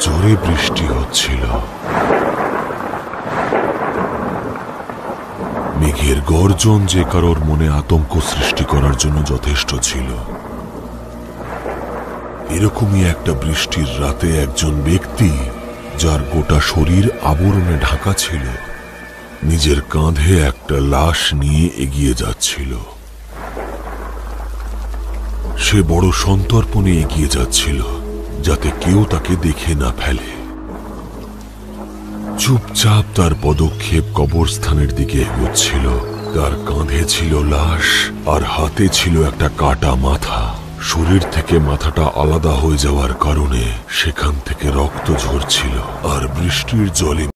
জোরে বৃষ্টি হচ্ছিল। মেঘের গর্জন যে কারোর মনে আতঙ্ক সৃষ্টি করার জন্য যথেষ্ট ছিল। এরকমই একটা বৃষ্টির রাতে একজন ব্যক্তি, যার গোটা শরীর আবরণে ঢাকা ছিল, নিজের কাঁধে একটা লাশ নিয়ে এগিয়ে যাচ্ছিল। সে বড় সন্তর্পণে এগিয়ে যাচ্ছিল, যাতে কেউ তাকে দেখে না ফেলে। চুপচাপ তার পদক্ষেপ কবরস্থানের দিকে এগোচ্ছিল। তার কাঁধে ছিল লাশ, আর হাতে ছিল একটা কাটা মাথা। শরীর থেকে মাথাটা আলাদা হয়ে যাওয়ার কারণে সেখান থেকে রক্ত ঝরছিল, আর বৃষ্টির জলে